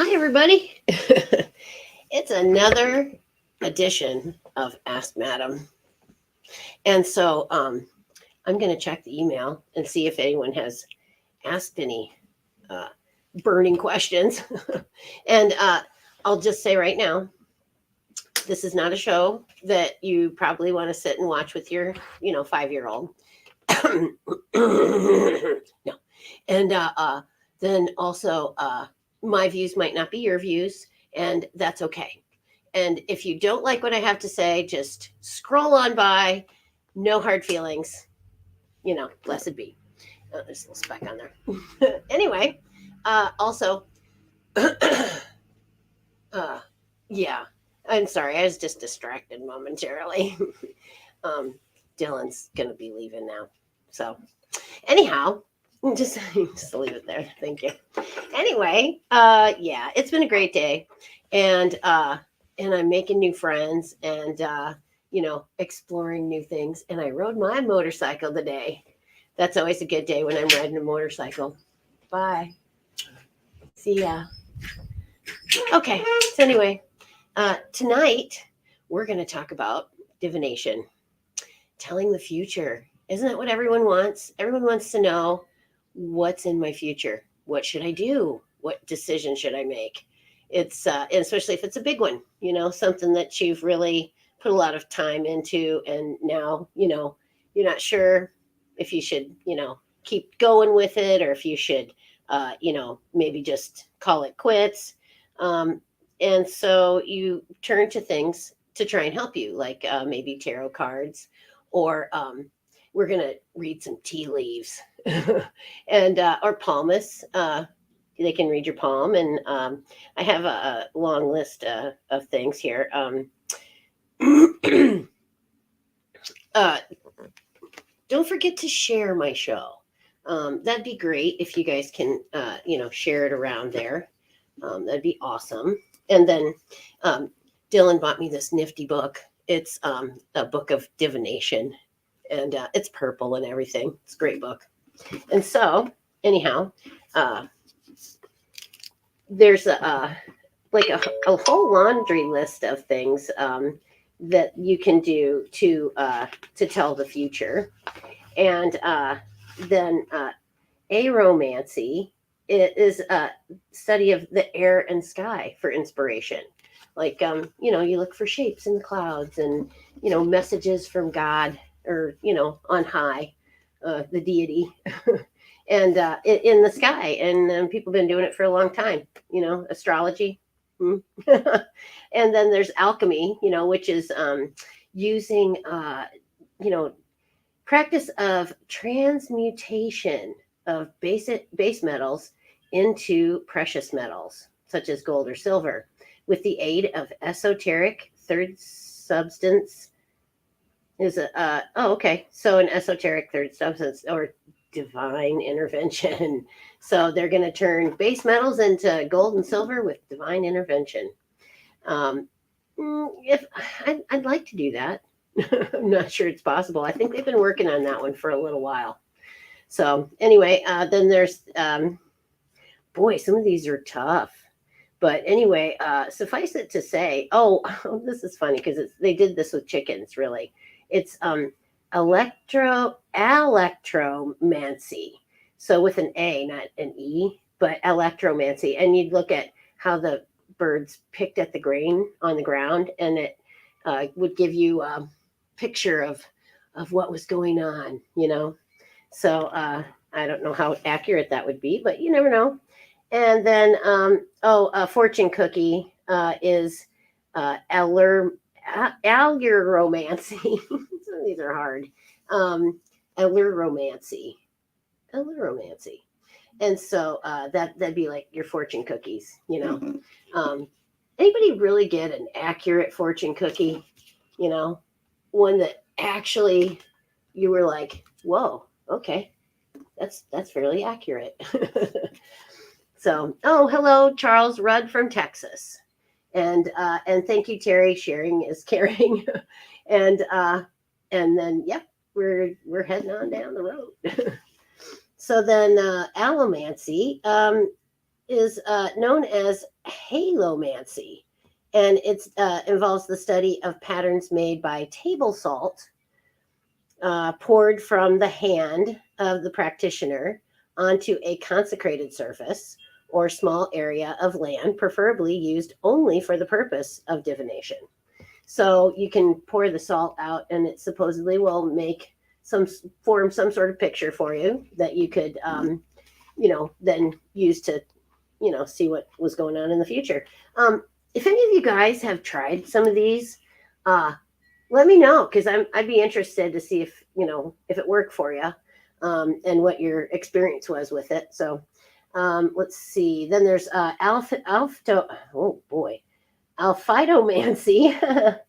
Hi, everybody. It's another edition of Ask Madam. And so I'm going to check the email and see if anyone has asked any uh, burning questions. and I'll just say right now, this is not a show that you probably want to sit and watch with your, 5-year-old. No. And then also, my views might not be your views, and that's okay. And if you don't like what I have to say, just scroll on by. No hard feelings. Blessed be. There's a little speck on there. Anyway, also, yeah, I'm sorry. I was just distracted momentarily. um, Dylan's going to be leaving now. So, anyhow, just leave it there. Thank you. Anyway, yeah, it's been a great day. And I'm making new friends and exploring new things. And I rode my motorcycle today. That's always a good day when I'm riding a motorcycle. Bye. See ya. Okay. So anyway, tonight we're going to talk about divination, telling the future. Isn't that what everyone wants? Everyone wants to know what's in my future. What should I do? What decision should I make? It's and especially if it's a big one, something that you've really put a lot of time into, and now you're not sure if you should keep going with it, or if you should maybe just call it quits. Um, and so you turn to things to try and help you, like maybe tarot cards, or we're gonna read some tea leaves, and or palmists. They can read your palm, and I have a long list of things here. uh, don't forget to share my show. That'd be great if you guys can, share it around there. That'd be awesome. And then Dylan bought me this nifty book. It's a book of divination, and it's purple and everything. It's a great book. And so, anyhow, there's like a whole laundry list of things that you can do to tell the future. And then aromancy is a study of the air and sky for inspiration. Like you look for shapes in the clouds, and messages from God, or on high, the deity. And in the sky, and people have been doing it for a long time. Astrology. And then there's alchemy, which is using practice of transmutation of base metals into precious metals, such as gold or silver, with the aid of esoteric third substance. Is a okay. So an esoteric third substance, or divine intervention. So they're going to turn base metals into gold and silver with divine intervention. If I'd like to do that. I'm not sure it's possible. I think they've been working on that one for a little while. So anyway, then there's boy, some of these are tough. But anyway, suffice it to say, this is funny because they did this with chickens. Really, it's electromancy. So with an A, not an E, but electromancy. And you'd look at how the birds picked at the grain on the ground, and it would give you a picture of what was going on. So I don't know how accurate that would be, but you never know. And then a fortune cookie is alluromancy. Some of these are hard. Alluromancy. And so that'd be like your fortune cookies. Anybody really get an accurate fortune cookie? One that actually you were like, whoa, okay, that's fairly accurate. So, hello, Charles Rudd from Texas, and thank you, Terry. Sharing is caring, and then yep, we're heading on down the road. So then, Halomancy is known as halomancy, and it involves the study of patterns made by table salt poured from the hand of the practitioner onto a consecrated surface or small area of land, preferably used only for the purpose of divination. So you can pour the salt out, and it supposedly will form some sort of picture for you that you could, then use to, see what was going on in the future. If any of you guys have tried some of these, let me know, because I'd be interested to see if it worked for you, and what your experience was with it. So let's see. Then there's alphidomancy.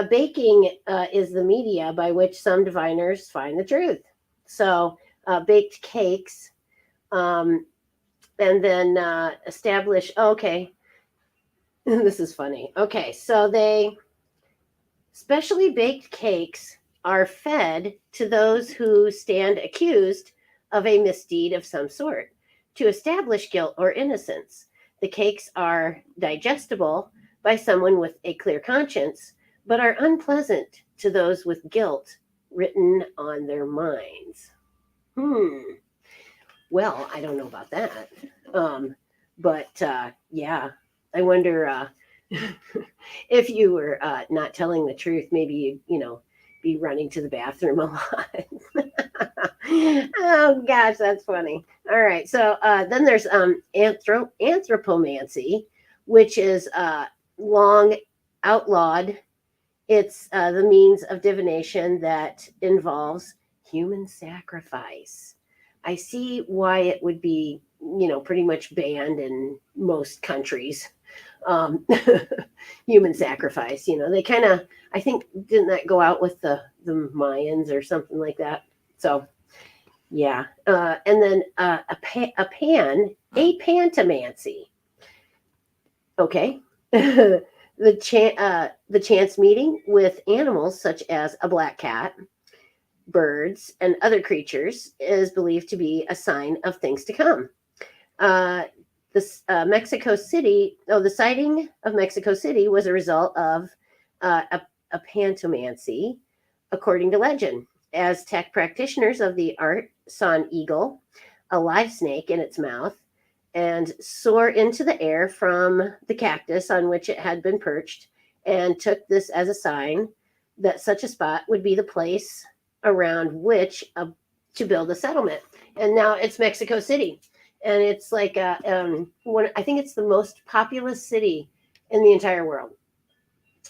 Baking is the media by which some diviners find the truth. So baked cakes, and then establish. Okay, this is funny. Okay, so specially baked cakes are fed to those who stand accused of a misdeed of some sort to establish guilt or innocence. The cakes are digestible by someone with a clear conscience, but are unpleasant to those with guilt written on their minds. Well, I don't know about that. But yeah, I wonder if you were not telling the truth, maybe you'd be running to the bathroom a lot. Oh gosh, that's funny. All right, so then there's anthropomancy, which is long outlawed. It's the means of divination that involves human sacrifice. I see why it would be, pretty much banned in most countries. Human sacrifice, they kind of, I think, didn't that go out with the Mayans or something like that? So, yeah. And then pantomancy. Okay. The chance meeting with animals such as a black cat, birds, and other creatures is believed to be a sign of things to come. Mexico City, the sighting of Mexico City was a result of a pantomancy, according to legend. Aztec practitioners of the art saw an eagle, a live snake in its mouth, and soar into the air from the cactus on which it had been perched, and took this as a sign that such a spot would be the place around which to build a settlement. And now it's Mexico City, and it's like I think it's the most populous city in the entire world,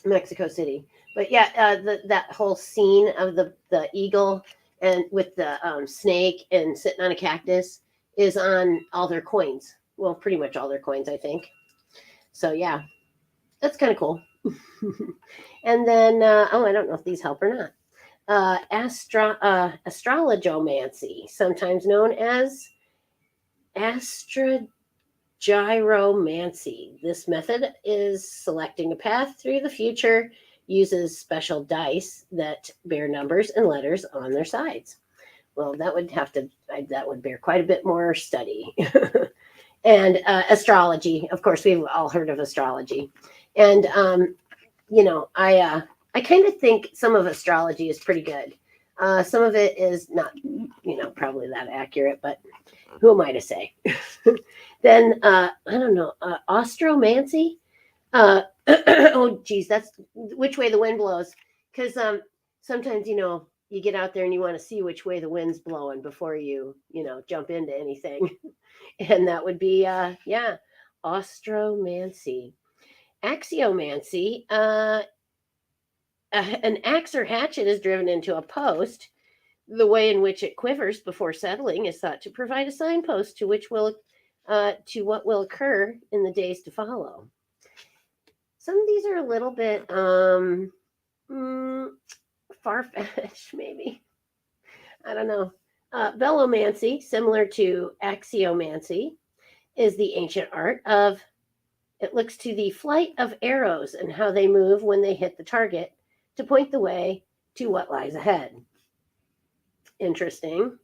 Mexico City. But yeah, that whole scene of the eagle and with the snake and sitting on a cactus is on all their coins. Well, pretty much all their coins, I think. So yeah, that's kind of cool. And then I don't know if these help or not. Astrologomancy, sometimes known as astrogyromancy. This method is selecting a path through the future, uses special dice that bear numbers and letters on their sides. Well, that would bear quite a bit more study. And astrology, of course, we've all heard of astrology. And I kind of think some of astrology is pretty good. Some of it is not, probably that accurate, but who am I to say? Then, I don't know, astromancy. Oh, geez, that's which way the wind blows. Because sometimes, you get out there and you want to see which way the wind's blowing before you, jump into anything. And that would be, astromancy. Axiomancy. An axe or hatchet is driven into a post. The way in which it quivers before settling is thought to provide a signpost to what will occur in the days to follow. Some of these are a little bit far-fetched, maybe. I don't know. Velomancy, similar to axiomancy, is the ancient art of, it looks to the flight of arrows and how they move when they hit the target to point the way to what lies ahead. Interesting.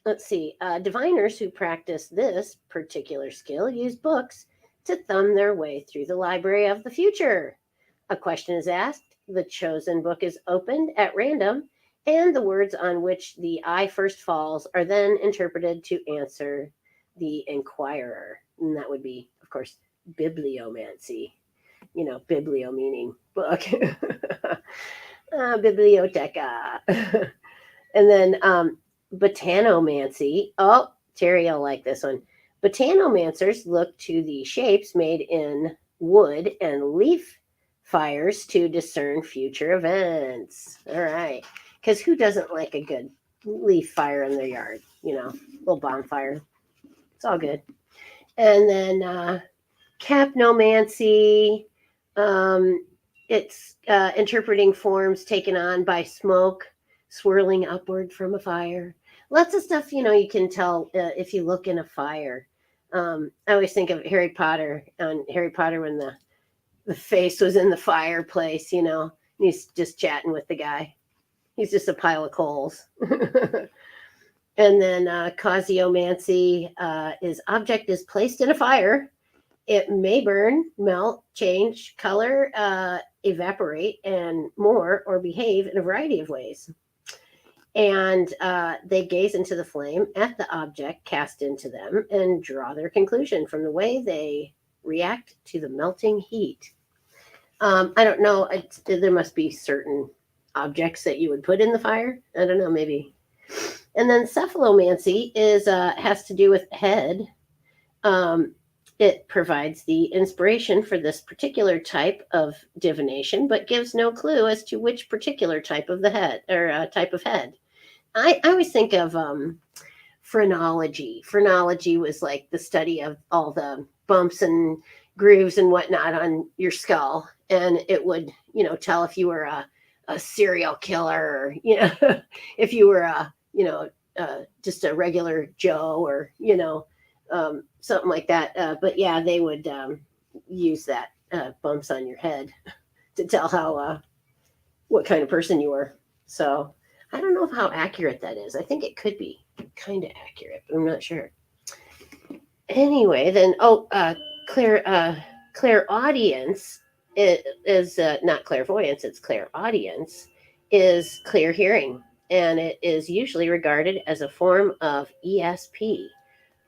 let's see. Diviners who practice this particular skill use books to thumb their way through the library of the future. A question is asked, the chosen book is opened at random, and the words on which the eye first falls are then interpreted to answer the inquirer. And that would be, of course, bibliomancy. Biblio meaning book. Biblioteca. And then botanomancy. Oh, Terry, you'll like this one. Botanomancers look to the shapes made in wood and leaf fires to discern future events. All right. Because who doesn't like a good leaf fire in their yard? Little bonfire. It's all good. And then capnomancy. It's interpreting forms taken on by smoke swirling upward from a fire. Lots of stuff, you can tell if you look in a fire. I always think of Harry Potter, when the face was in the fireplace, and he's just chatting with the guy. He's just a pile of coals. And then causiomancy is object is placed in a fire. It may burn, melt, change color, evaporate, and more, or behave in a variety of ways. And they gaze into the flame at the object cast into them and draw their conclusion from the way they react to the melting heat. I don't know. There must be certain objects that you would put in the fire. I don't know, maybe. And then cephalomancy has to do with head. It provides the inspiration for this particular type of divination, but gives no clue as to which particular type of the head or type of head. I always think of phrenology. Phrenology was like the study of all the bumps and grooves and whatnot on your skull, and it would, tell if you were a serial killer, or if you were just a regular Joe, or something like that. But yeah, they would use that bumps on your head to tell how what kind of person you were. So I don't know how accurate that is. I think it could be kind of accurate, but I'm not sure. Anyway, then clairaudience is not clairvoyance, it's clairaudience, is clear hearing, and it is usually regarded as a form of ESP,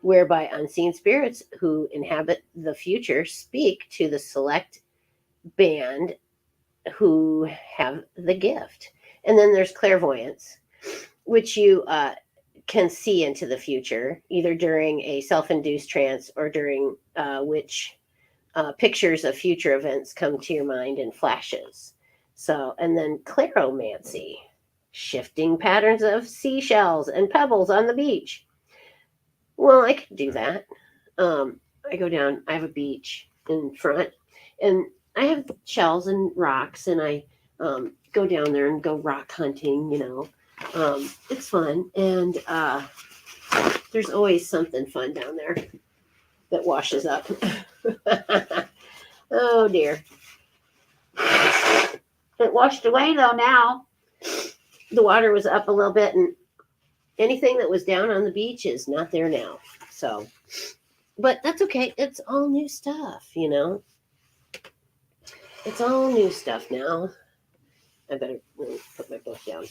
whereby unseen spirits who inhabit the future speak to the select band who have the gift. And then there's clairvoyance, which you can see into the future, either during a self-induced trance or during which pictures of future events come to your mind in flashes. So, and then clairomancy, shifting patterns of seashells and pebbles on the beach. Well, I could do that. I go down, I have a beach in front, and I have shells and rocks, and I go down there and go rock hunting, it's fun. And there's always something fun down there that washes up. Oh dear. It washed away though now. The water was up a little bit, and anything that was down on the beach is not there now. So, but that's okay. It's all new stuff, It's all new stuff now. I better put my book down.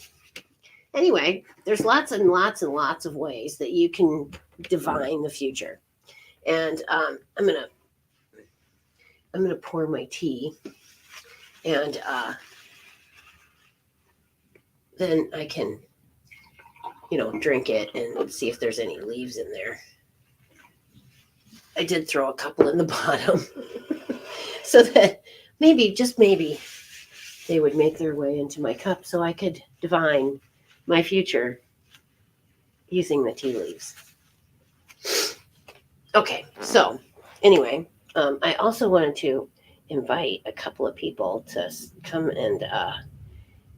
Anyway, there's lots and lots and lots of ways that you can divine the future. And I'm gonna pour my tea, and then I can, drink it and see if there's any leaves in there. I did throw a couple in the bottom so that maybe, just maybe, they would make their way into my cup so I could divine my future using the tea leaves. Okay, so anyway, I also wanted to invite a couple of people to come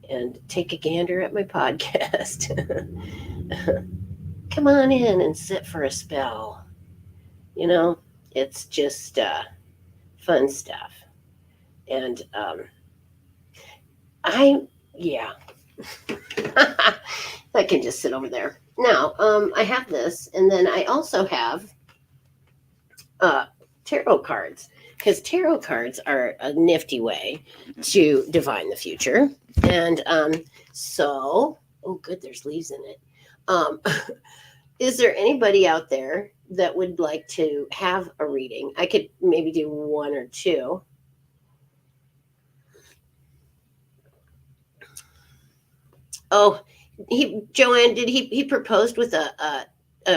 and take a gander at my podcast. Come on in and sit for a spell. It's just fun stuff. And I can just sit over there. Now, I have this, and then I also have tarot cards, because tarot cards are a nifty way to divine the future. And so, oh, good, there's leaves in it. Um, is there anybody out there that would like to have a reading? I could maybe do one or two. Oh, Joanne, did he proposed with a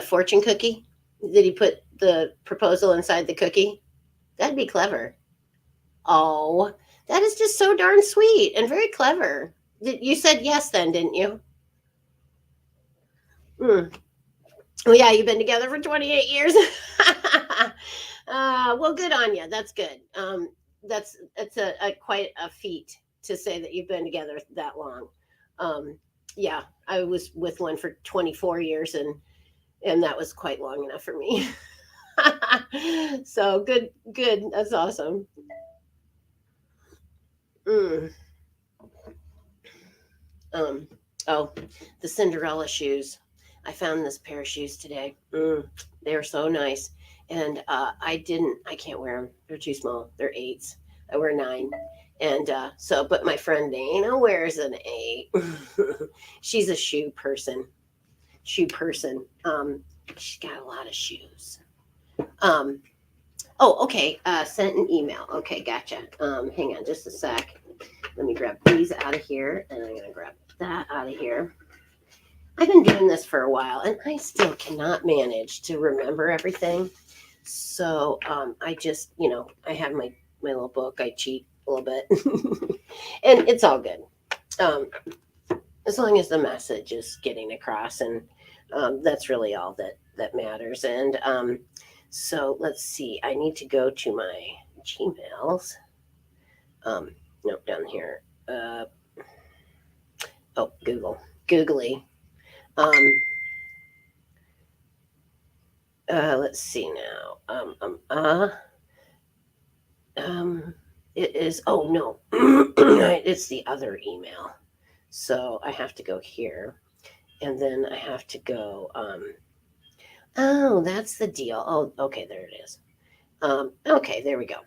fortune cookie? Did he put the proposal inside the cookie? That'd be clever. Oh, that is just so darn sweet and very clever. You said yes then, didn't you? Mm. Well, yeah, you've been together for 28 years. Well, good on you. That's good. That's a quite a feat to say that you've been together that long. Um, yeah, I was with one for 24 years, and that was quite long enough for me. So good, good. That's awesome. Mm. Um, oh, the Cinderella shoes. I found this pair of shoes today. They're so nice. And I can't wear them. They're too small. They're eights. I wear nine. And but my friend Dana wears an eight. She's a shoe person. Shoe person. She's got a lot of shoes. Um, oh, okay. Sent an email. Okay, gotcha. Hang on just a sec. Let me grab these out of here, and I'm gonna grab that out of here. I've been doing this for a while, and I still cannot manage to remember everything. So I just, I have my little book. I cheat a little bit, and it's all good. Um, as long as the message is getting across, and that's really all that matters. And so let's see. I need to go to my Gmails. Nope, down here. Oh, Googly. Um, let's see now. It is. Oh no, it's the other email. So I have to go here, and then I have to go. Oh, that's the deal. Oh, okay, there it is. Okay, there we go.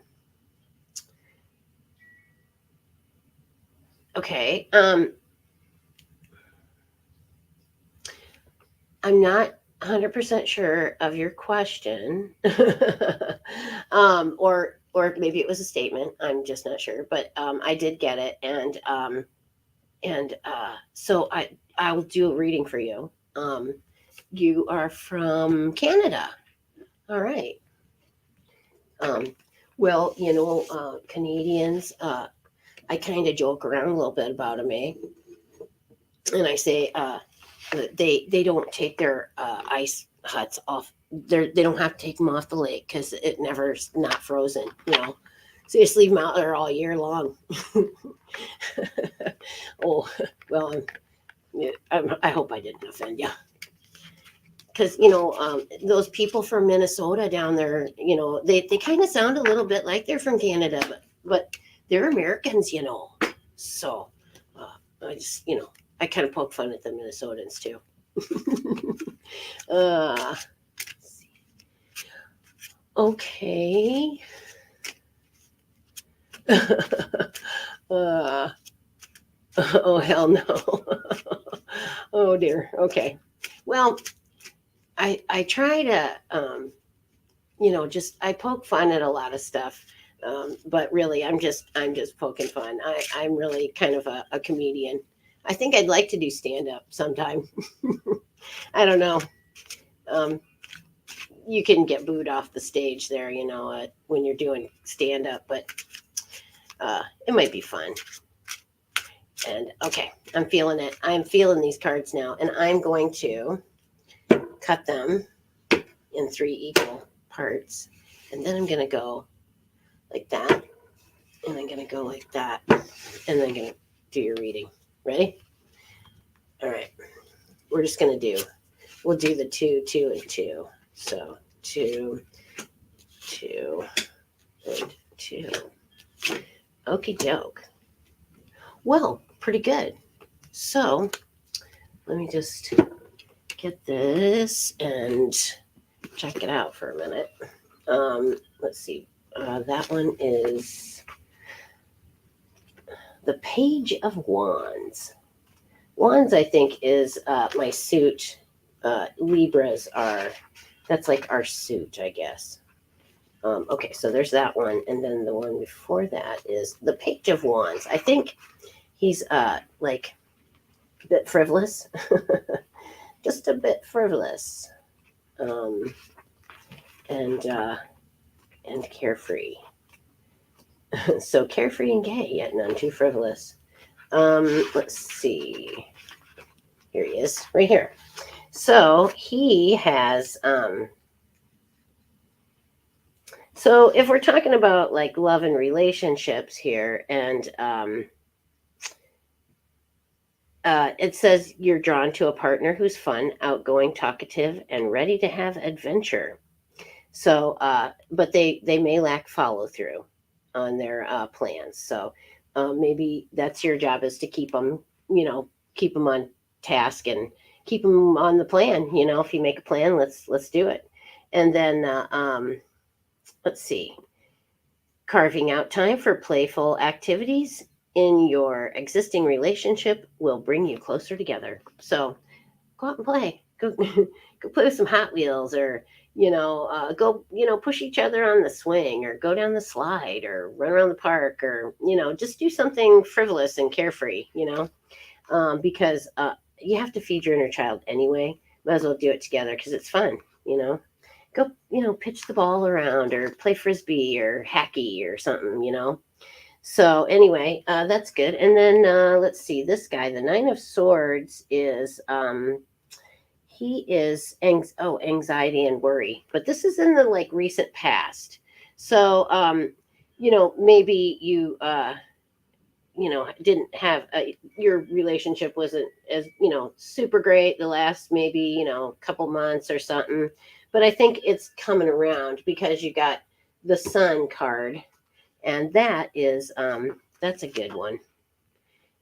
Okay. I'm not 100% sure of your question. Or maybe it was a statement. I'm just not sure, but I did get it, and so I will do a reading for you. You are from Canada. All right. Um, well, Canadians. I kind of joke around a little bit about them, eh? And I say they don't take their ice huts off. They don't have to take them off the lake because it never's not frozen. So you just leave them out there all year long. Oh well, I hope I didn't offend you. Because those people from Minnesota down there, they kind of sound a little bit like they're from Canada, but they're Americans. So I just I kind of poke fun at the Minnesotans too. uh, okay. Oh hell no. Oh dear. Okay. Well, I try to just I poke fun at a lot of stuff. But really I'm just poking fun. I'm really kind of a comedian. I think I'd like to do stand up sometime. I don't know. Um, you can get booed off the stage there, when you're doing stand up, but it might be fun. And okay, I'm feeling it. I'm feeling these cards now, and I'm going to cut them in 3 equal parts, and then I'm going to go like that, and I'm going to go like that, and then I'm going to do your reading. Ready? All right. We're just going to we'll do the 2, 2, and 2. So 2, 2, and 2. Okie doke. Well, pretty good. So let me just get this and check it out for a minute. Let's see. That one is the Page of Wands. Wands, I think, is my suit. Libras that's like our suit, I guess. Okay, so there's that one. And then the one before that is the Page of Wands. I think he's like a bit frivolous, just a bit frivolous, and carefree. So carefree and gay, yet none too frivolous. Let's see. Here he is, right here. So he has. So if we're talking about like love and relationships here, and it says you're drawn to a partner who's fun, outgoing, talkative, and ready to have adventure. So, but they may lack follow through on their plans. So maybe that's your job, is to keep them, keep them on task and keep them on the plan. If you make a plan, let's do it. And then let's see, carving out time for playful activities in your existing relationship will bring you closer together. So go out and play. Go play with some Hot Wheels, or go push each other on the swing, or go down the slide, or run around the park, or just do something frivolous and carefree. Because you have to feed your inner child anyway. Might as well do it together because it's fun. Go pitch the ball around, or play frisbee or hacky or something. So anyway, that's good. And then let's see, this guy, the Nine of Swords, is he is anxiety and worry, but this is in the like recent past. So maybe you didn't have your relationship wasn't as super great the last maybe couple months or something, but I think it's coming around because you got the Sun card, and that is that's a good one,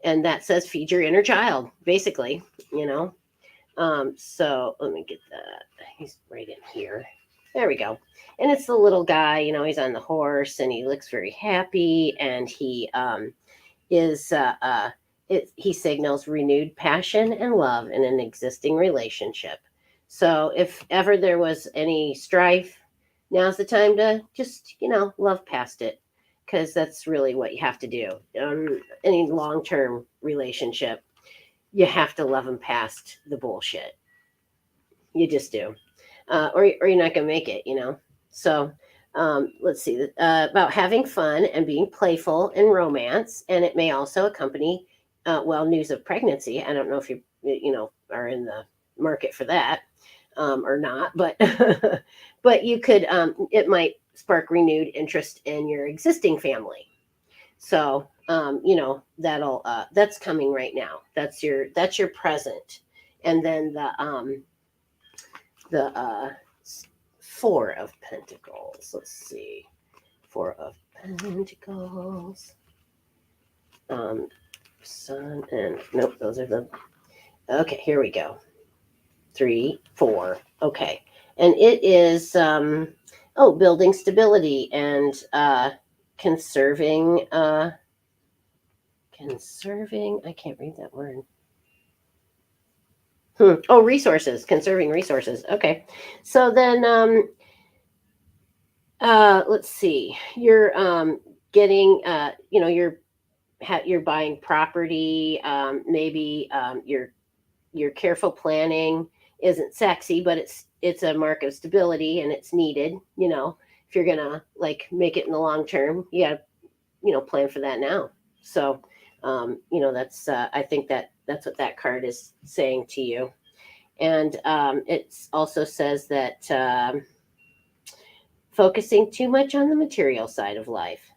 and that says feed your inner child, basically. So let me get that. He's right in here. There we go. And it's the little guy, he's on the horse, and he looks very happy, and he he signals renewed passion and love in an existing relationship. So if ever there was any strife, now's the time to just love past it, because that's really what you have to do. Any long-term relationship, you have to love them past the bullshit. You just do, or you're not gonna make it. So let's see, about having fun and being playful in romance, and it may also accompany news of pregnancy. I don't know if you are in the market for that or not, but but you could it might spark renewed interest in your existing family. So that's coming right now. That's your present. And then the Four of Pentacles. Let's see. Four of Pentacles. Sun and nope, those are the. Okay, here we go. 3, 4. Okay, and it is building stability and conserving. Conserving. I can't read that word. Resources. Conserving resources. Okay, so then let's see. You're getting you're buying property. Maybe your careful planning isn't sexy, but it's a mark of stability, and it's needed. If you're gonna like make it in the long term, you gotta plan for that now. So that's I think that's what that card is saying to you. And it also says that focusing too much on the material side of life,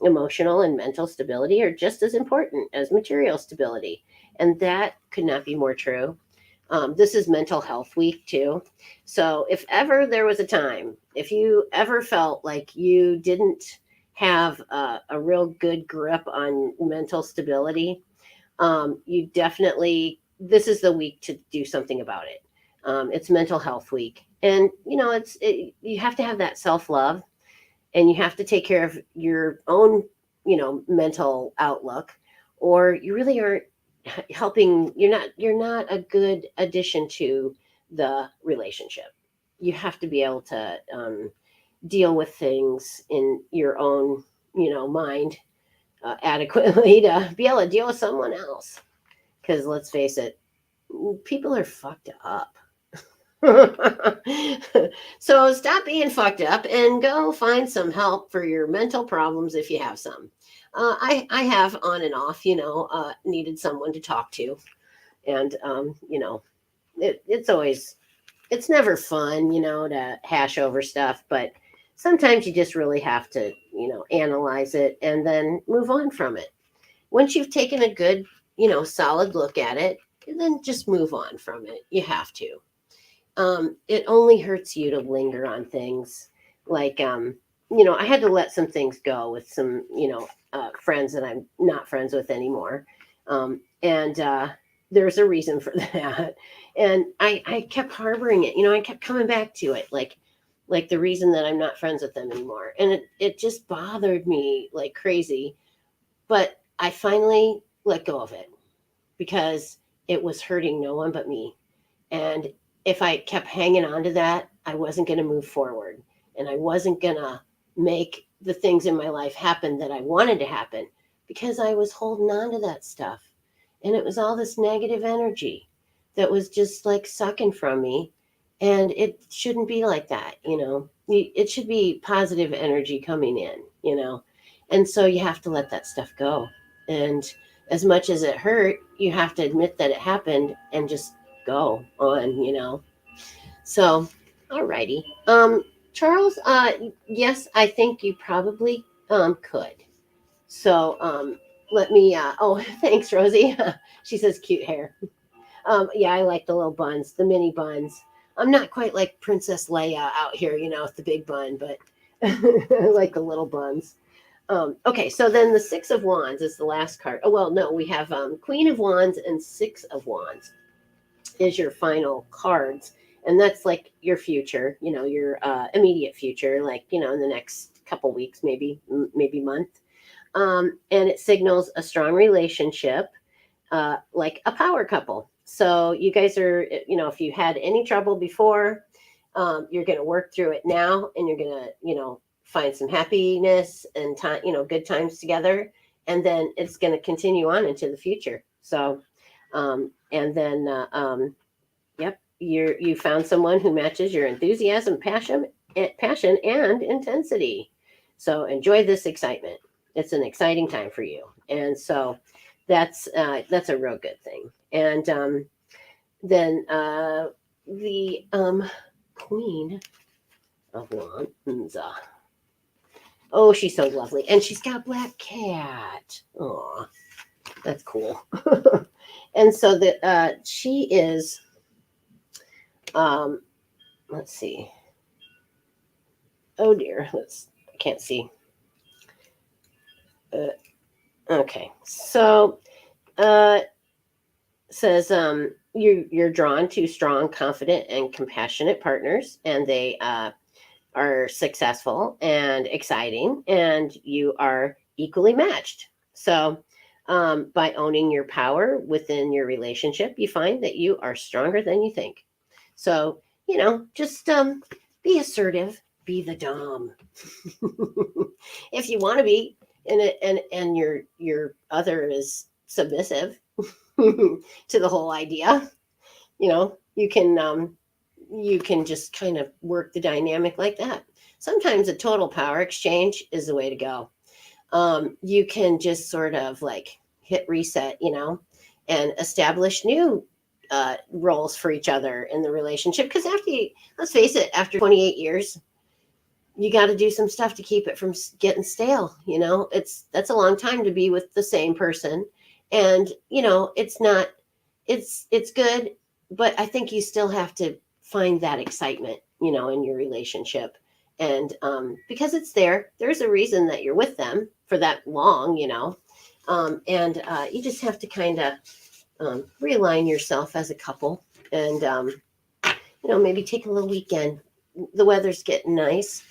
emotional and mental stability are just as important as material stability. And that could not be more true. This is Mental Health Week too. So if ever there was a time, if you ever felt like you didn't have a real good grip on mental stability, you definitely, this is the week to do something about it. It's Mental Health Week. And, you have to have that self-love, and you have to take care of your own, mental outlook, or you really aren't helping. You're not a good addition to the relationship. You have to be able to deal with things in your own, mind adequately to be able to deal with someone else. Because let's face it, people are fucked up. So stop being fucked up and go find some help for your mental problems if you have some. I have on and off, needed someone to talk to. And, it's never fun, to hash over stuff, but sometimes you just really have to, analyze it and then move on from it. Once you've taken a good, solid look at it, then just move on from it. You have to. It only hurts you to linger on things. Like, I had to let some things go with some, friends that I'm not friends with anymore. And there's a reason for that. And I kept harboring it. I kept coming back to it, like the reason that I'm not friends with them anymore. And it just bothered me like crazy. But I finally let go of it because it was hurting no one but me. And if I kept hanging on to that, I wasn't going to move forward, and I wasn't going to make the things in my life happen that I wanted to happen because I was holding on to that stuff. And it was all this negative energy that was just like sucking from me. And it shouldn't be like that. It should be positive energy coming in. And so you have to let that stuff go. And as much as it hurt, you have to admit that it happened and just go on. So, alrighty. Charles, yes, I think you probably could. So, let me, thanks, Rosie. She says cute hair. Yeah, I like the little buns, the mini buns. I'm not quite like Princess Leia out here, with the big bun, but I like the little buns. Okay, so then the Six of Wands is the last card. Oh, well, no, we have Queen of Wands and Six of Wands is your final cards. And that's like your future, your immediate future, like, in the next couple weeks, maybe month. And it signals a strong relationship, like a power couple. So you guys are, if you had any trouble before, you're going to work through it now, and you're going to, find some happiness and time, good times together. And then it's going to continue on into the future. So, and then, yep, you found someone who matches your enthusiasm, passion, and intensity. So enjoy this excitement. It's an exciting time for you. And so that's a real good thing. And then the Queen of Wands. Oh, she's so lovely. And she's got a black cat. Oh, that's cool. And so she is, let's see. Oh dear, I can't see. Okay, so says you're drawn to strong, confident, and compassionate partners, and they are successful and exciting, and you are equally matched. So by owning your power within your relationship, you find that you are stronger than you think. So, just be assertive, be the dom. If you want to be, and your other is submissive to the whole idea, you can just kind of work the dynamic like that. Sometimes a total power exchange is the way to go. You can just sort of like hit reset, and establish new roles for each other in the relationship. Because let's face it, after 28 years, you got to do some stuff to keep it from getting stale. That's a long time to be with the same person. And, it's good, but I think you still have to find that excitement, in your relationship. And because there's a reason that you're with them for that long, and you just have to kind of realign yourself as a couple and maybe take a little weekend. The weather's getting nice.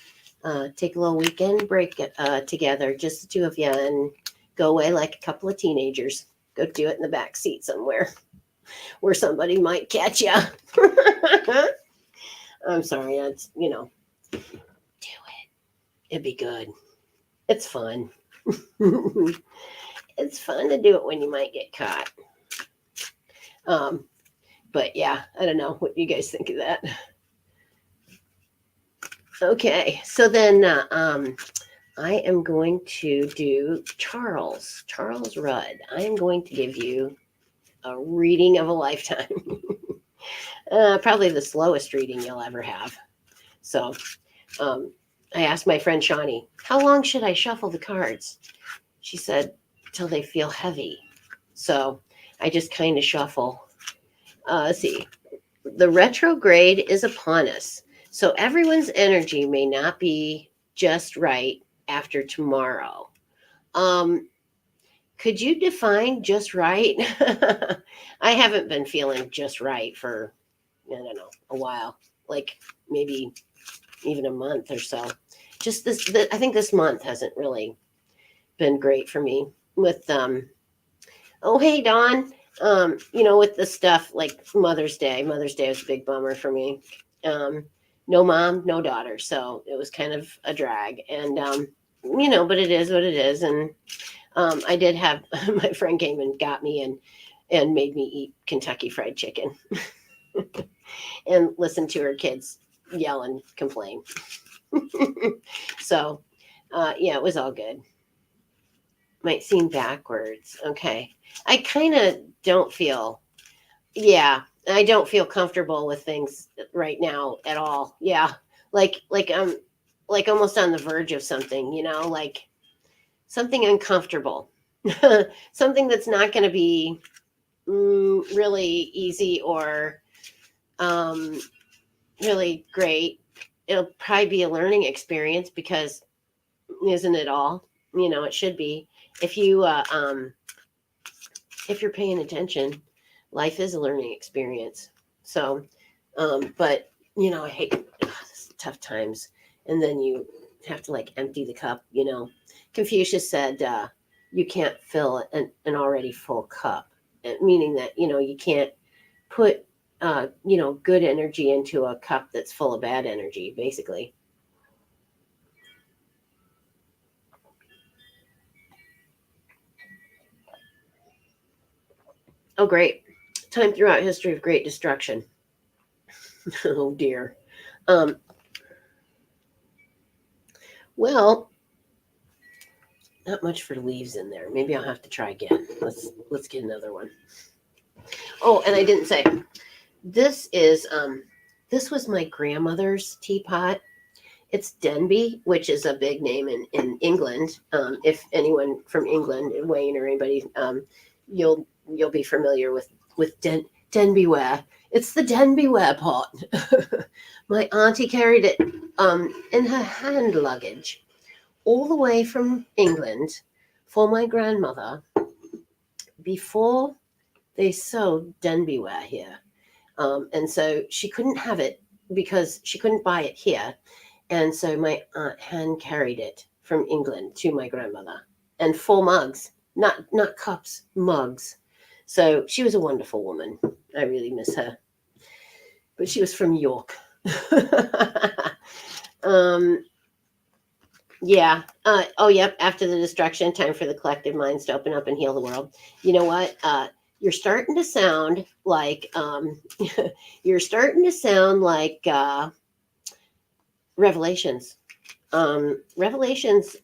Take a little weekend break together, just the two of you, and go away like a couple of teenagers. Go do it in the back seat somewhere where somebody might catch you. I'm sorry. It's, do it. It'd be good. It's fun. It's fun to do it when you might get caught. But yeah, I don't know what you guys think of that. Okay, so then I am going to do Charles Rudd. I am going to give you a reading of a lifetime. Probably the slowest reading you'll ever have. So I asked my friend Shawnee, how long should I shuffle the cards? She said, till they feel heavy. So I just kind of shuffle. Let's see. The retrograde is upon us. So everyone's energy may not be just right after tomorrow. Could you define just right? I haven't been feeling just right for, I don't know, a while, like maybe even a month or so. Just I think this month hasn't really been great for me with, oh, hey, Dawn. With the stuff like Mother's Day was a big bummer for me. No mom, no daughter. So it was kind of a drag. And, but it is what it is. And I did have my friend came and got me and made me eat Kentucky Fried Chicken and listen to her kids yell and complain. So, it was all good. Might seem backwards. Okay. I kind of don't feel, I don't feel comfortable with things right now at all. Yeah. Like I'm like almost on the verge of something, like something uncomfortable, something that's not going to be really easy or really great. It'll probably be a learning experience because isn't it all? It should be. If you're paying attention, life is a learning experience. So, but I hate tough times, and then you have to like empty the cup. Confucius said you can't fill an already full cup, meaning that you can't put good energy into a cup that's full of bad energy, basically. Oh, great. Time throughout history of great destruction. Oh, dear. Well, not much for leaves in there. Maybe I'll have to try again. Let's get another one. Oh, and I didn't say this was my grandmother's teapot. It's Denby, which is a big name in England. If anyone from England, Wayne or anybody, you'll be familiar with Denby ware. It's the Denby ware pot. My auntie carried it in her hand luggage all the way from England for my grandmother before they sewed Denby ware here. And so she couldn't have it because she couldn't buy it here. And so my aunt hand carried it from England to my grandmother, and 4 mugs, not cups, mugs. So she was a wonderful woman. I really miss her. But she was from York. Yeah. Yep. After the destruction, time for the collective minds to open up and heal the world. You know what? You're starting to sound like Revelations. Revelations,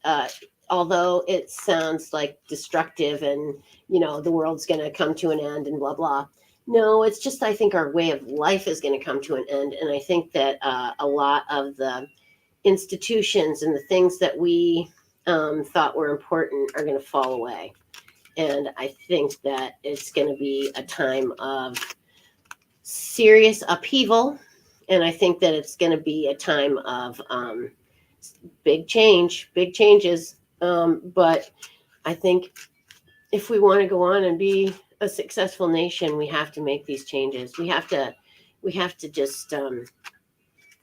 although it sounds like destructive and the world's going to come to an end and blah blah. No, it's just I think our way of life is going to come to an end, and I think that a lot of the institutions and the things that we thought were important are going to fall away. And I think that it's going to be a time of serious upheaval. And I think that it's going to be a time of big changes. But I think if we want to go on and be a successful nation, we have to make these changes. We have to we have to just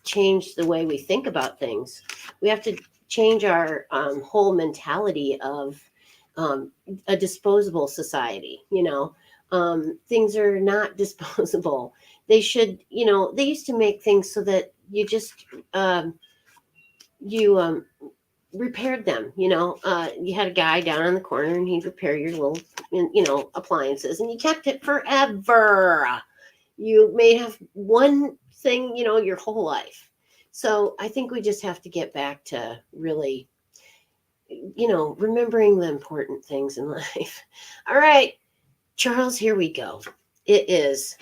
change the way we think about things. We have to change our whole mentality of a disposable society. Things are not disposable. They should, they used to make things so that you just you repaired them. You had a guy down on the corner and he'd repair your little appliances, and you kept it forever. You may have one thing, your whole life. So I think we just have to get back to really, remembering the important things in life. All right, Charles, here we go. It is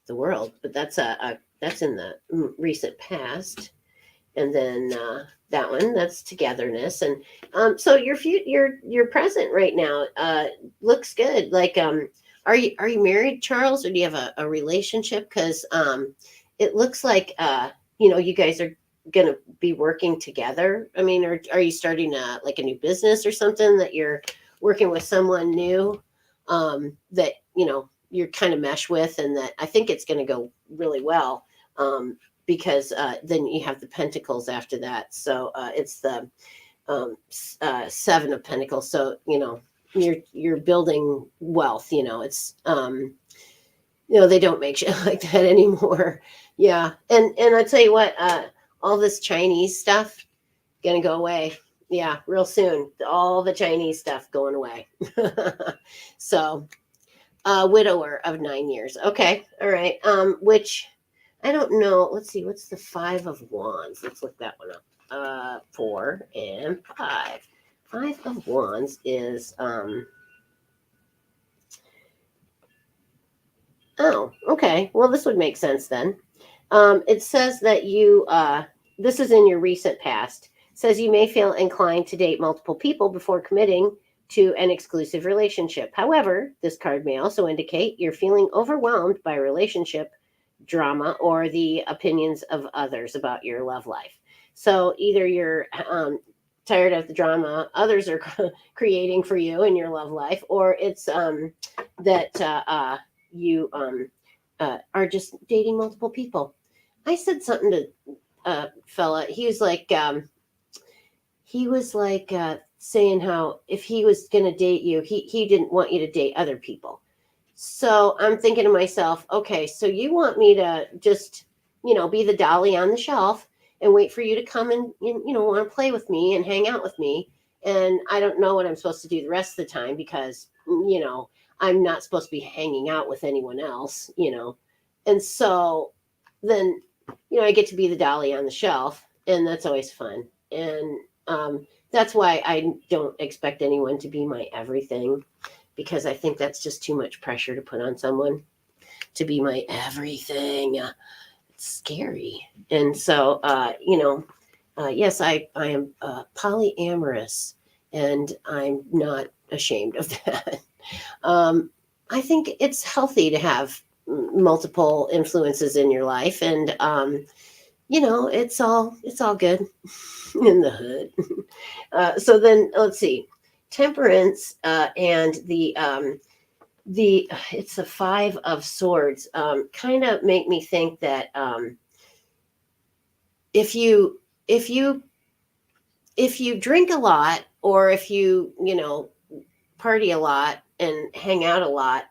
the world, but that's in the recent past. And then that one, that's togetherness. And so your present right now looks good. Like, are you married, Charles, or do you have a relationship? Because it looks like you guys are going to be working together. I mean, are you starting like a new business or something that you're working with someone new that you're kind of mesh with, and that I think it's going to go really well. Because then you have the Pentacles after that. So it's the Seven of Pentacles. So, you're building wealth, it's, they don't make shit like that anymore. Yeah. And I tell you what, all this Chinese stuff going to go away. Yeah. Real soon. All the Chinese stuff going away. So, widower of 9 years. Okay. All right. Which, I don't know. Let's see. What's the Five of Wands? Let's look that one up. 4 and 5. Five of Wands is oh, okay. Well, this would make sense then. It says that you this is in your recent past. It says you may feel inclined to date multiple people before committing to an exclusive relationship. However, this card may also indicate you're feeling overwhelmed by relationship drama or the opinions of others about your love life. So either you're tired of the drama others are creating for you in your love life, or it's that you are just dating multiple people. I said something to a fella. He was like saying how if he was going to date you, he didn't want you to date other people. So I'm thinking to myself, okay, so you want me to just, be the dolly on the shelf and wait for you to come and, want to play with me and hang out with me. And I don't know what I'm supposed to do the rest of the time because, I'm not supposed to be hanging out with anyone else, And so then, I get to be the dolly on the shelf, and that's always fun. And that's why I don't expect anyone to be my everything, because I think that's just too much pressure to put on someone to be my everything. It's scary. And so, yes, I am polyamorous, and I'm not ashamed of that. I think it's healthy to have multiple influences in your life, and it's all good in the hood. So then let's see, Temperance and the it's the Five of Swords kind of make me think that if you drink a lot, or if you party a lot and hang out a lot,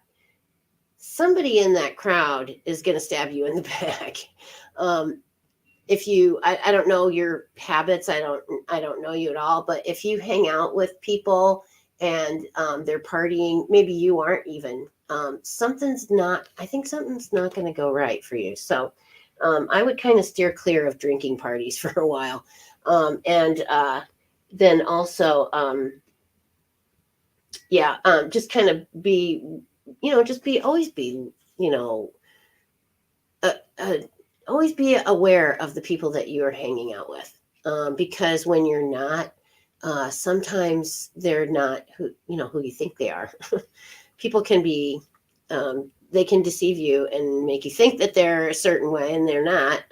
somebody in that crowd is going to stab you in the back. If you, I don't know your habits, I don't know you at all, but if you hang out with people and they're partying, maybe you aren't even, something's not going to go right for you. So I would kind of steer clear of drinking parties for a while. And then also, just kind of be, always be, always be aware of the people that you are hanging out with. Because when you're not, sometimes they're not who you think they are. People can be, they can deceive you and make you think that they're a certain way and they're not.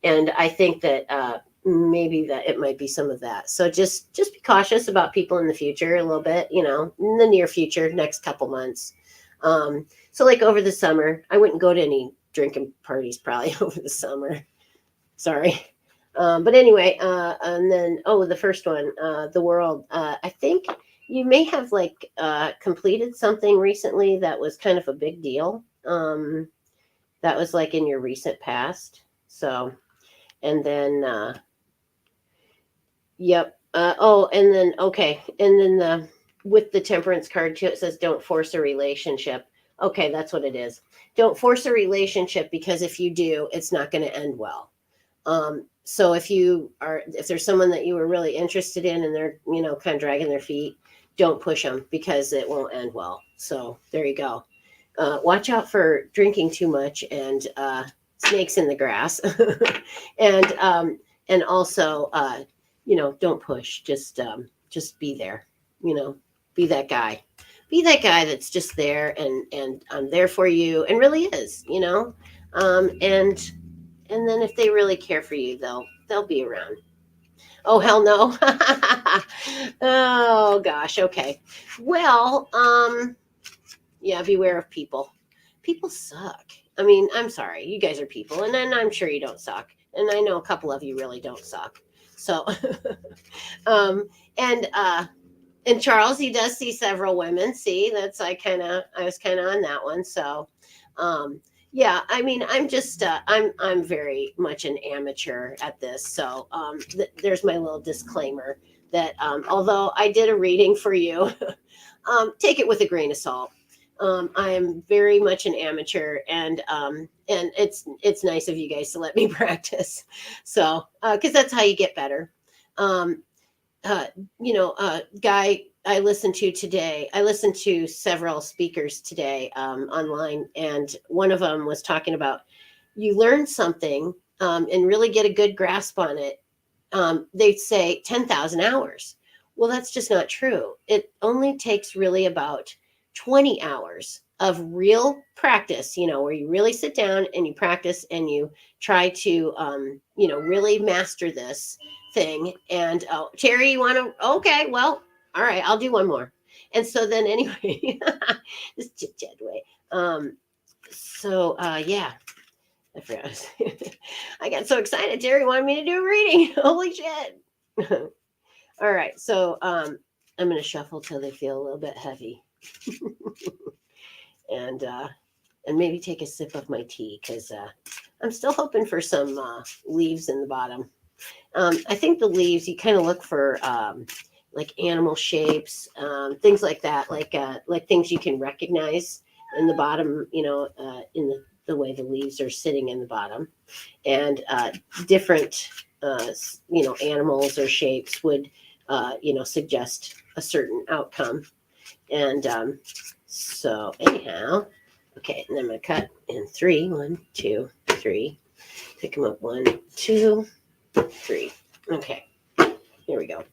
And I think that maybe that it might be some of that. So just be cautious about people in the future a little bit, in the near future, next couple months. So like over the summer, I wouldn't go to any drinking parties probably over the summer. Sorry. But anyway, and then, the first one, the world. I think you may have like completed something recently that was kind of a big deal. That was like in your recent past. So, and then, yep. And then, okay. And then with the temperance card too, it says don't force a relationship. Okay, that's what it is. Don't force a relationship, because if you do, it's not going to end well. So if there's someone that you were really interested in and they're, kind of dragging their feet, don't push them, because it won't end well. So there you go. Watch out for drinking too much and snakes in the grass. and also, don't push. Just be there. Be that guy. Be that guy that's just there and I'm there for you, and really is. And then if they really care for you, they'll be around. Oh, hell no. Oh gosh. Okay. Well, yeah, beware of people. People suck. I mean, I'm sorry. You guys are people, and then I'm sure you don't suck. And I know a couple of you really don't suck. So um and Charles, he does see several women. See, that's I was kind of on that one. So yeah, I mean, I'm just I'm very much an amateur at this. So there's my little disclaimer that although I did a reading for you, take it with a grain of salt. I am very much an amateur, and it's nice of you guys to let me practice. So because that's how you get better. Guy I listened to today, I listened to several speakers today online, and one of them was talking about you learn something and really get a good grasp on it. They'd say 10,000 hours. Well, that's just not true. It only takes really about 20 hours of real practice, where you really sit down and you practice and you try to, really master this thing. And Terry, you want to? Okay, well, all right, I'll do one more. And so then, anyway, this chit chat way. Yeah, I forgot. I got so excited. Terry wanted me to do a reading. Holy shit! All right, so I'm gonna shuffle till they feel a little bit heavy, and maybe take a sip of my tea, because I'm still hoping for some leaves in the bottom. I think the leaves, you kind of look for like animal shapes, things like that, like things you can recognize in the bottom, in the way the leaves are sitting in the bottom, and different, animals or shapes would, suggest a certain outcome. And so anyhow, okay, and then I'm going to cut in 3, 1, 2, 3, pick them up 1, 2, 3. Okay, here we go.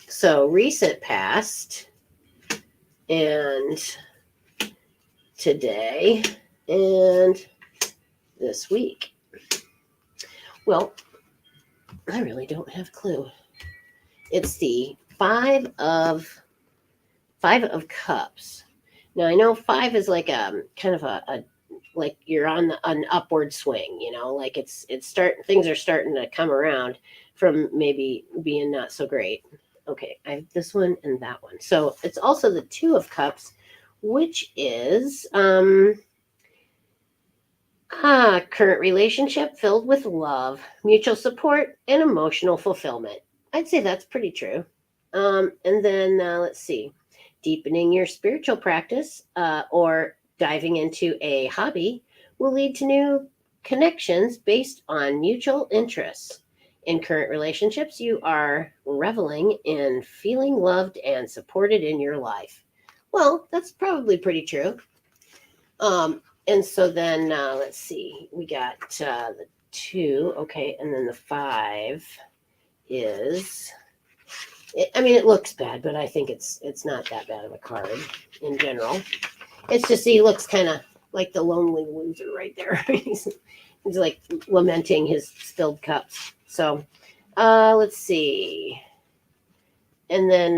So recent past, and today, and this week. Well, I really don't have a clue. It's the 5 of Cups. Now I know 5 is like kind of a like you're on an upward swing, like things are starting to come around from maybe being not so great. Okay, I have this one and that one. So it's also the 2 of Cups, which is current relationship filled with love, mutual support, and emotional fulfillment. I'd say that's pretty true. And then let's see, deepening your spiritual practice or diving into a hobby will lead to new connections based on mutual interests. In current relationships, you are reveling in feeling loved and supported in your life. Well, that's probably pretty true. And so then let's see, we got the 2, okay, and then the 5 is, it looks bad, but I think it's not that bad of a card in general. It's just he looks kind of like the lonely loser right there. He's like lamenting his spilled cups. So let's see. And then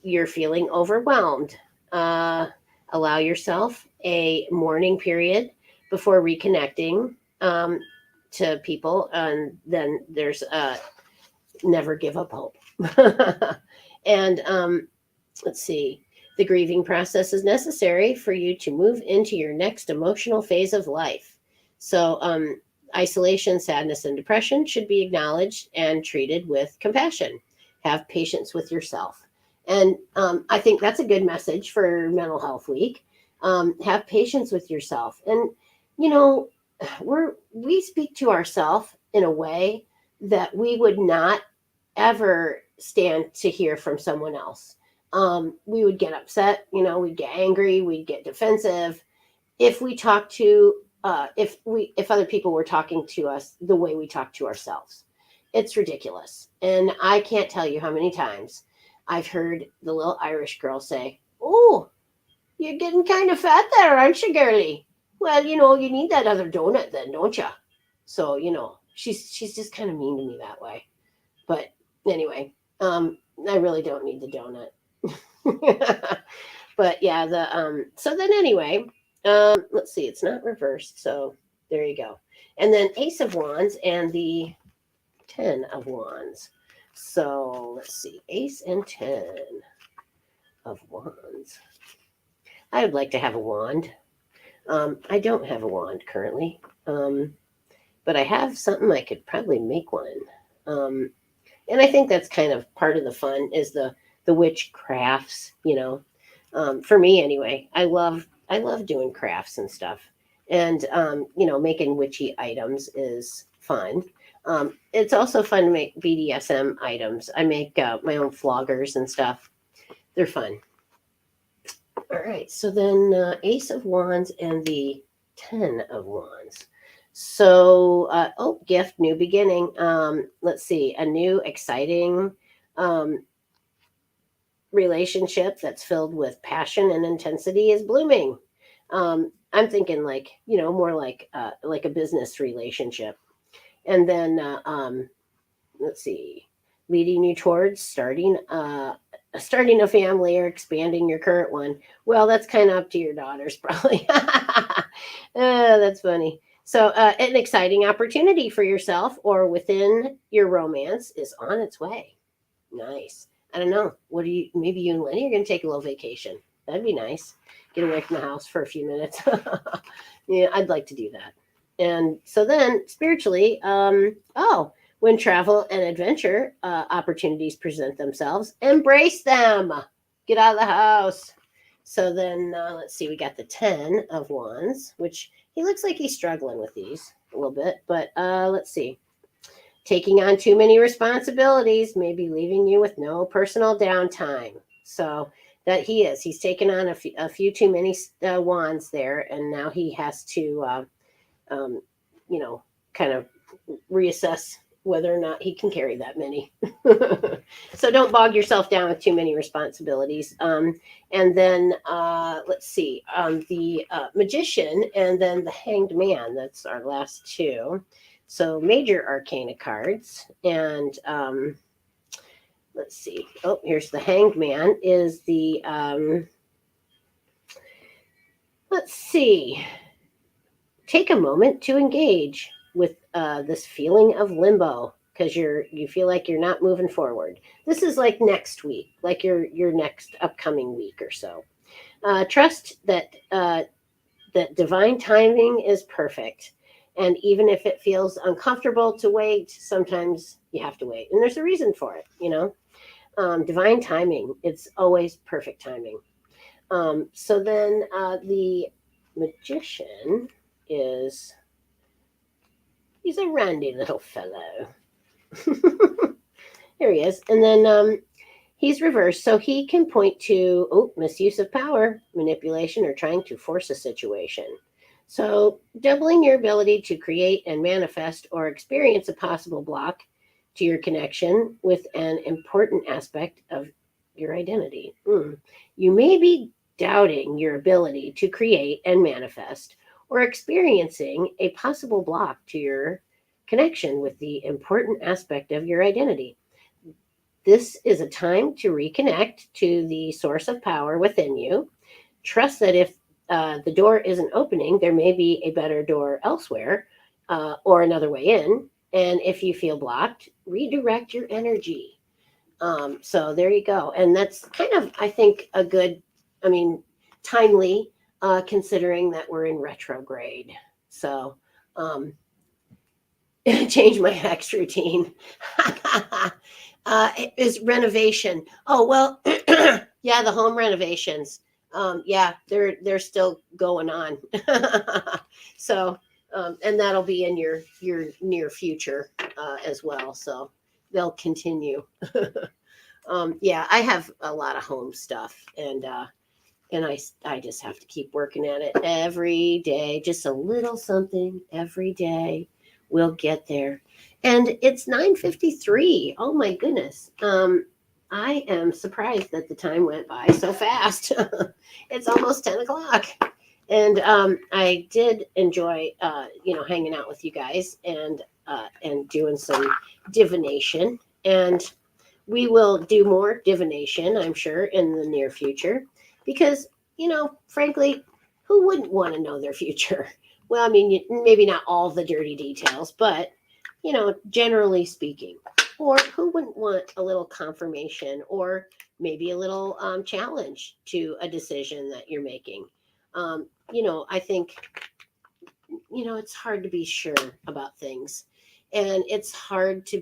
you're feeling overwhelmed. Allow yourself a mourning period before reconnecting to people. And then there's never give up hope. And let's see. The grieving process is necessary for you to move into your next emotional phase of life. So, isolation, sadness, and depression should be acknowledged and treated with compassion. Have patience with yourself. And I think that's a good message for Mental Health Week. Have patience with yourself. And, you know, we speak to ourselves in a way that we would not ever stand to hear from someone else. We would get upset, we'd get angry, we'd get defensive if we talk to if other people were talking to us the way we talk to ourselves. It's ridiculous. And I can't tell you how many times I've heard the little Irish girl say, "Oh, you're getting kind of fat there, aren't you, girlie? Well, you need that other donut then, don't you?" So, she's just kind of mean to me that way. But anyway, I really don't need the donut. But yeah, so then anyway, let's see, it's not reversed, so there you go. And then Ace of Wands and the 10 of Wands. So let's see, Ace and 10 of Wands. I would like to have a wand. I don't have a wand currently, but I have something I could probably make one. And I think that's kind of part of the fun is the witch crafts, for me anyway. I love doing crafts and stuff. And, making witchy items is fun. It's also fun to make BDSM items. I make my own floggers and stuff. They're fun. All right. So then Ace of Wands and the 10 of Wands. So, gift, new beginning. Let's see, a new, exciting relationship that's filled with passion and intensity is blooming. I'm thinking more like a business relationship. And then, let's see, leading you towards starting a family or expanding your current one. Well, that's kind of up to your daughters, probably. That's funny. So an exciting opportunity for yourself or within your romance is on its way. Nice. I don't know. Maybe you and Lenny are going to take a little vacation. That'd be nice. Get away from the house for a few minutes. Yeah, I'd like to do that. And so then spiritually, when travel and adventure opportunities present themselves, embrace them. Get out of the house. So then let's see, we got the 10 of Wands, which he looks like he's struggling with these a little bit, but let's see. Taking on too many responsibilities may be leaving you with no personal downtime. So that he's taken on a few too many wands there, and now he has to, kind of reassess whether or not he can carry that many. So don't bog yourself down with too many responsibilities. And then let's see, the Magician and then the Hanged Man. That's our last two. So major arcana cards. And let's see. Oh, here's the Hanged Man is the, let's see. Take a moment to engage with this feeling of limbo because you feel like you're not moving forward. This is like next week, like your next upcoming week or so. Trust that divine timing is perfect. And even if it feels uncomfortable to wait, sometimes you have to wait. And there's a reason for it, divine timing. It's always perfect timing. So then the Magician he's a randy little fellow. There he is. And then he's reversed. So he can point to misuse of power, manipulation, or trying to force a situation. So doubling your ability to create and manifest or experience a possible block to your connection with an important aspect of your identity. You may be doubting your ability to create and manifest or experiencing a possible block to your connection with the important aspect of your identity. This is a time to reconnect to the source of power within you. Trust that if the door isn't opening, there may be a better door elsewhere, or another way in. And if you feel blocked, redirect your energy. So there you go. And that's kind of, I think, a good, I mean, timely, considering that we're in retrograde. So, change my hex routine. Is renovation. Oh, well, yeah, the home renovations. Yeah, they're still going on. So, and that'll be in your near future, as well. So they'll continue. Yeah, I have a lot of home stuff, and I just have to keep working at it every day, just a little something every day. We'll get there. And it's 9:53. Oh my goodness. I am surprised that the time went by so fast. It's almost 10 o'clock. And I did enjoy, hanging out with you guys and doing some divination. And we will do more divination, I'm sure, in the near future, because, frankly, who wouldn't want to know their future? Well, I mean, maybe not all the dirty details, but, generally speaking. Or who wouldn't want a little confirmation or maybe a little challenge to a decision that you're making? I think, it's hard to be sure about things. And it's hard to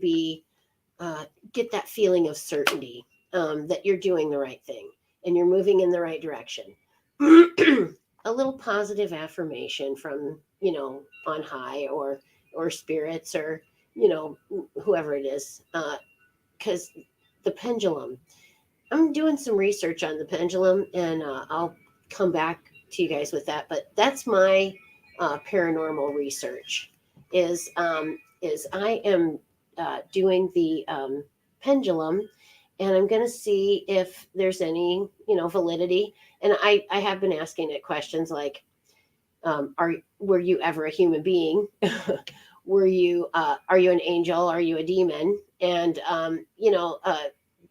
get that feeling of certainty, that you're doing the right thing and you're moving in the right direction. A little positive affirmation from, on high, or spirits, or, whoever it is. Because the pendulum, I'm doing some research on the pendulum, and I'll come back to you guys with that. But that's my paranormal research. Is I am doing the pendulum, and I'm going to see if there's any, validity. And I have been asking it questions like, were you ever a human being? Are you an angel? Are you a demon? And,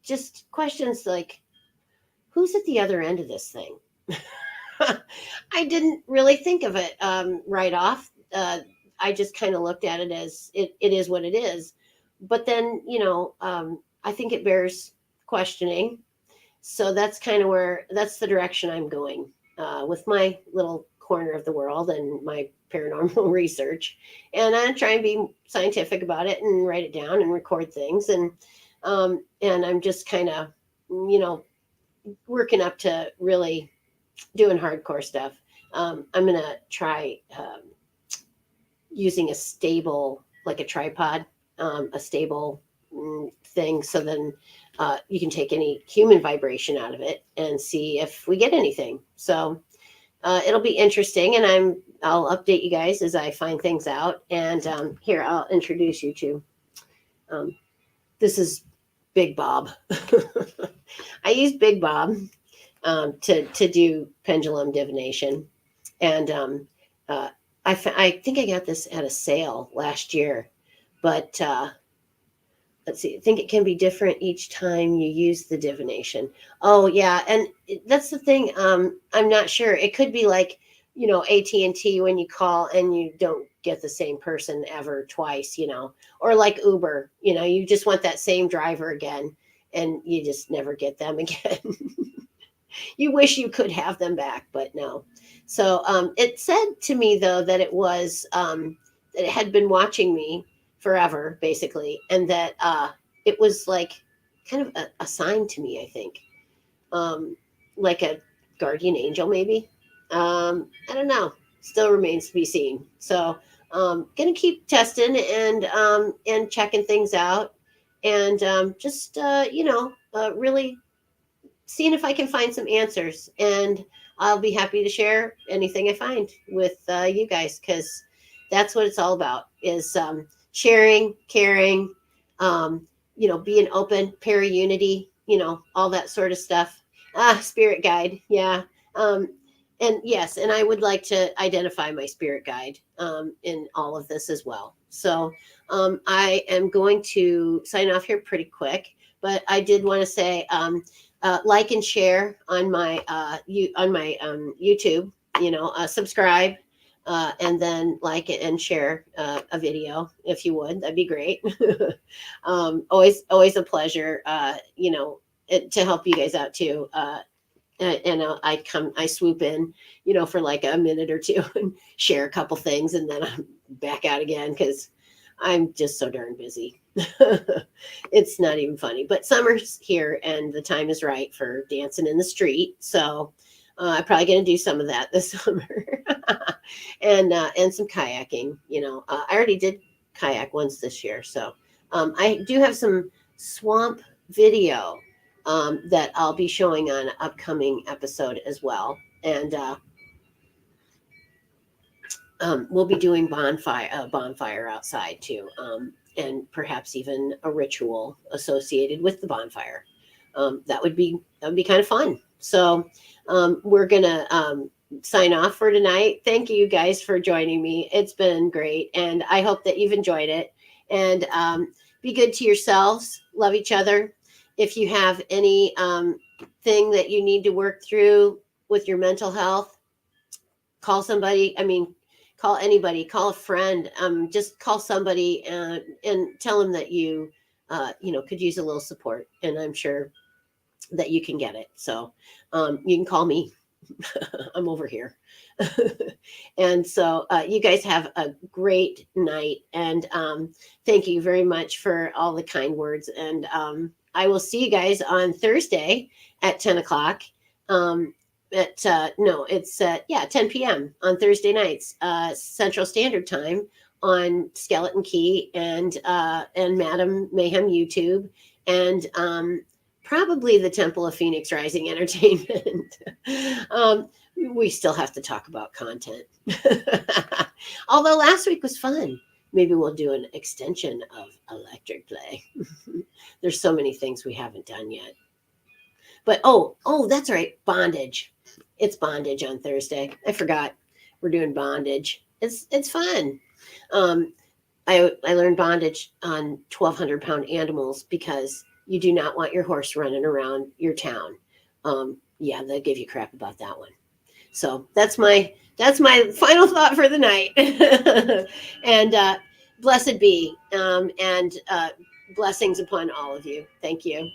just questions like, who's at the other end of this thing? I didn't really think of it right off. I just kind of looked at it as it is what it is. But then, I think it bears questioning. So that's that's the direction I'm going with my little corner of the world and my paranormal research. And I try and be scientific about it and write it down and record things. And I'm just kind of, working up to really doing hardcore stuff. I'm going to try using a stable, like a tripod, a stable thing. So then you can take any human vibration out of it and see if we get anything. So it'll be interesting, and I'll update you guys as I find things out. And here, I'll introduce you to. This is Big Bob. I use Big Bob to do pendulum divination, and I think I got this at a sale last year, but let's see. I think it can be different each time you use the divination. Oh yeah, and that's the thing. I'm not sure. It could be like, AT&T when you call and you don't get the same person ever twice, or like Uber. You just want that same driver again, and you just never get them again. You wish you could have them back, but no. So it said to me though that that it had been watching me forever, basically, and that it was like kind of a sign to me, I think, like a guardian angel, maybe. I don't know. Still remains to be seen. So gonna keep testing and checking things out, and just really seeing if I can find some answers. And I'll be happy to share anything I find with you guys, because that's what it's all about, is sharing, caring, being open, para-unity, all that sort of stuff. Spirit guide. Yeah. And yes, and I would like to identify my spirit guide in all of this as well. So I am going to sign off here pretty quick, but I did want to say, like and share on my YouTube. subscribe, and then like and share a video if you would. That'd be great. Always a pleasure. To help you guys out too. And I swoop in, for like a minute or two and share a couple things, and then I'm back out again because I'm just so darn busy. It's not even funny, but summer's here and the time is right for dancing in the street. So I'm probably going to do some of that this summer, and some kayaking. I already did kayak once this year, so I do have some swamp video that I'll be showing on an upcoming episode as well. And we'll be doing bonfire outside too, and perhaps even a ritual associated with the bonfire. That would be kind of fun. So we're gonna sign off for tonight. Thank you guys for joining me. It's been great, and I hope that you've enjoyed it. And be good to yourselves. Love each other. If you have any thing that you need to work through with your mental health, call somebody. Call anybody. Call a friend. Just call somebody and tell them that you could use a little support. And I'm sure that you can get it. So you can call me. I'm over here. And so you guys have a great night. And thank you very much for all the kind words. And I will see you guys on Thursday at 10 o'clock. It's 10 p.m. on Thursday nights, Central Standard Time, on Skeleton Key and Madam Mayhem YouTube, and probably the Temple of Phoenix Rising Entertainment. We still have to talk about content. Although last week was fun. Maybe we'll do an extension of Electric Play. There's so many things we haven't done yet. But oh, that's right, bondage. It's bondage on Thursday. I forgot. We're doing bondage. It's fun. I learned bondage on 1,200-pound animals because you do not want your horse running around your town. They'll give you crap about that one. So that's my final thought for the night. And blessed be, and blessings upon all of you. Thank you.